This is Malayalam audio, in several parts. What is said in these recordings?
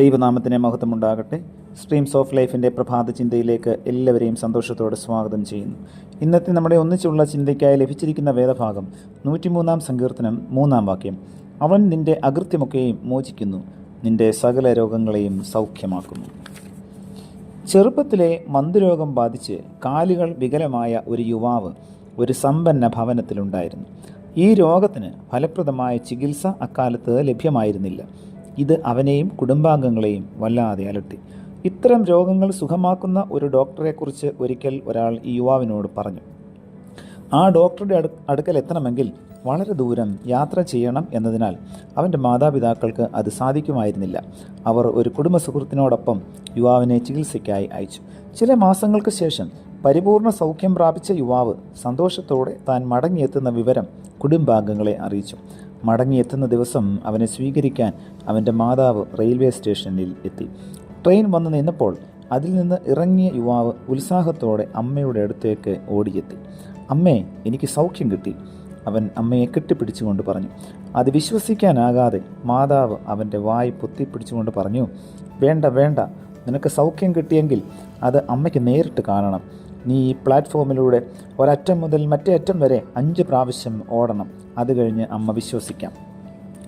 ദൈവനാമത്തിന് മഹത്വമുണ്ടാകട്ടെ. സ്ട്രീംസ് ഓഫ് ലൈഫിൻ്റെ പ്രഭാത ചിന്തയിലേക്ക് എല്ലാവരെയും സന്തോഷത്തോടെ സ്വാഗതം ചെയ്യുന്നു. ഇന്നത്തെ നമ്മുടെ ഒന്നിച്ചുള്ള ചിന്തയ്ക്കായി ലഭിച്ചിരിക്കുന്ന വേദഭാഗം 103 സങ്കീർത്തനം 3 വാക്യം. അവൻ നിന്റെ അകൃത്യമൊക്കെയും മോചിക്കുന്നു, നിന്റെ സകല രോഗങ്ങളെയും സൗഖ്യമാക്കുന്നു. ചെറുപ്പത്തിലെ മന്ദരോഗം ബാധിച്ച് കാലുകൾ വികലമായ ഒരു യുവാവ് ഒരു സമ്പന്ന ഭവനത്തിലുണ്ടായിരുന്നു. ഈ രോഗത്തിന് ഫലപ്രദമായ ചികിത്സ അക്കാലത്ത് ലഭ്യമായിരുന്നില്ല. ഇത് അവനെയും കുടുംബാംഗങ്ങളെയും വല്ലാതെ അലട്ടി. ഇത്തരം രോഗങ്ങൾ സുഖമാക്കുന്ന ഒരു ഡോക്ടറെക്കുറിച്ച് ഒരിക്കൽ ഒരാൾ ഈ യുവാവിനോട് പറഞ്ഞു. ആ ഡോക്ടറുടെ അടുക്കൽ എത്തണമെങ്കിൽ വളരെ ദൂരം യാത്ര ചെയ്യണം എന്നതിനാൽ അവൻ്റെ മാതാപിതാക്കൾക്ക് അത് സാധിക്കുമായിരുന്നില്ല. അവർ ഒരു കുടുംബ സുഹൃത്തിനോടൊപ്പം യുവാവിനെ ചികിത്സയ്ക്കായി അയച്ചു. ചില മാസങ്ങൾക്ക് ശേഷം പരിപൂർണ സൗഖ്യം പ്രാപിച്ച യുവാവ് സന്തോഷത്തോടെ താൻ മടങ്ങിയെത്തുന്ന വിവരം കുടുംബാംഗങ്ങളെ അറിയിച്ചു. മടങ്ങിയെത്തുന്ന ദിവസം അവനെ സ്വീകരിക്കാൻ അവൻ്റെ മാതാവ് റെയിൽവേ സ്റ്റേഷനിൽ എത്തി. ട്രെയിൻ വന്ന് നിന്നപ്പോൾ അതിൽ നിന്ന് ഇറങ്ങിയ യുവാവ് ഉത്സാഹത്തോടെ അമ്മയുടെ അടുത്തേക്ക് ഓടിയെത്തി. അമ്മേ, എനിക്ക് സൗഖ്യം കിട്ടി, അവൻ അമ്മയെ കെട്ടിപ്പിടിച്ചുകൊണ്ട് പറഞ്ഞു. അത് വിശ്വസിക്കാനാകാതെ മാതാവ് അവൻ്റെ വായ് പൊത്തിപ്പിടിച്ചുകൊണ്ട് പറഞ്ഞു, വേണ്ട വേണ്ട, നിനക്ക് സൗഖ്യം കിട്ടിയെങ്കിൽ അത് അമ്മയ്ക്ക് നേരിട്ട് കാണണം. നീ ഈ പ്ലാറ്റ്ഫോമിലൂടെ ഒരറ്റം മുതൽ മറ്റേ അറ്റം വരെ 5 പ്രാവശ്യം ഓടണം. അത് കഴിഞ്ഞ് അമ്മ വിശ്വസിക്കാം.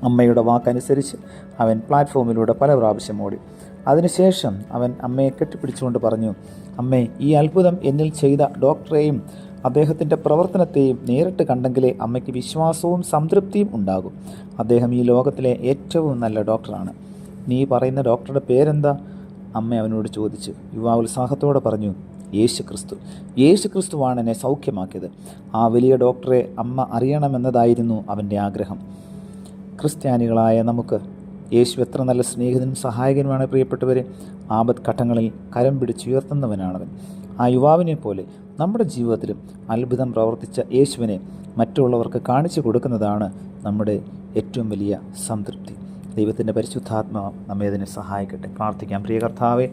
അമ്മയുടെ വാക്കനുസരിച്ച് അവൻ പ്ലാറ്റ്ഫോമിലൂടെ പല പ്രാവശ്യം ഓടി. അതിനുശേഷം അവൻ അമ്മയെ കെട്ടിപ്പിടിച്ചുകൊണ്ട് പറഞ്ഞു, അമ്മേ, ഈ അത്ഭുതം എന്നിൽ ചെയ്ത ഡോക്ടറെയും അദ്ദേഹത്തിൻ്റെ പ്രവർത്തനത്തെയും നേരിട്ട് കണ്ടെങ്കിലേ അമ്മയ്ക്ക് വിശ്വാസവും സംതൃപ്തിയും ഉണ്ടാകും. അദ്ദേഹം ഈ ലോകത്തിലെ ഏറ്റവും നല്ല ഡോക്ടറാണ്. നീ പറയുന്ന ഡോക്ടറുടെ പേരെന്താ? അമ്മ അവനോട് ചോദിച്ചു. യുവാവ് ഉത്സാഹത്തോടെ പറഞ്ഞു, യേശുക്രിസ്തുവാണ് എന്നെ സൗഖ്യമാക്കിയത്. ആ വലിയ ഡോക്ടറെ അമ്മ അറിയണമെന്നതായിരുന്നു അവൻ്റെ ആഗ്രഹം. ക്രിസ്ത്യാനികളായ നമുക്ക് യേശു എത്ര നല്ല സ്നേഹിതനും സഹായകനുമാണ്. പ്രിയപ്പെട്ടവരെ, ആപത്ത് ഘട്ടങ്ങളിൽ കരം പിടിച്ചുയർത്തുന്നവനാണവൻ. ആ യുവാവിനെ പോലെ നമ്മുടെ ജീവിതത്തിലും അത്ഭുതം പ്രവർത്തിച്ച യേശുവിനെ മറ്റുള്ളവർക്ക് കാണിച്ചു കൊടുക്കുന്നതാണ് നമ്മുടെ ഏറ്റവും വലിയ സംതൃപ്തി. ദൈവത്തിൻ്റെ പരിശുദ്ധാത്മാവ് നമ്മെ അതിനെ സഹായിക്കട്ടെ. പ്രാർത്ഥിക്കാം. പ്രിയ കർത്താവേ,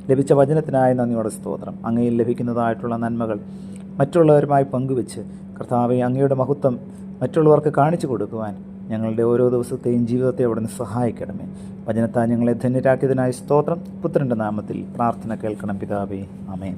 ലഭിച്ച വചനത്തിനായി നന്ദിയോടെ സ്തോത്രം. അങ്ങയിൽ ലഭിക്കുന്നതായിട്ടുള്ള നന്മകൾ മറ്റുള്ളവരുമായി പങ്കുവെച്ച് കർത്താവെ, അങ്ങയുടെ മഹത്വം മറ്റുള്ളവർക്ക് കാണിച്ചു കൊടുക്കുവാൻ ഞങ്ങളുടെ ഓരോ ദിവസത്തെയും ജീവിതത്തെ അവിടുന്ന് സഹായിക്കണമേ. വചനത്താൽ ഞങ്ങളെ ധന്യരാക്കിയതിനായി സ്തോത്രം. പുത്രൻ്റെ നാമത്തിൽ പ്രാർത്ഥന കേൾക്കണം പിതാവേ. ആമേൻ.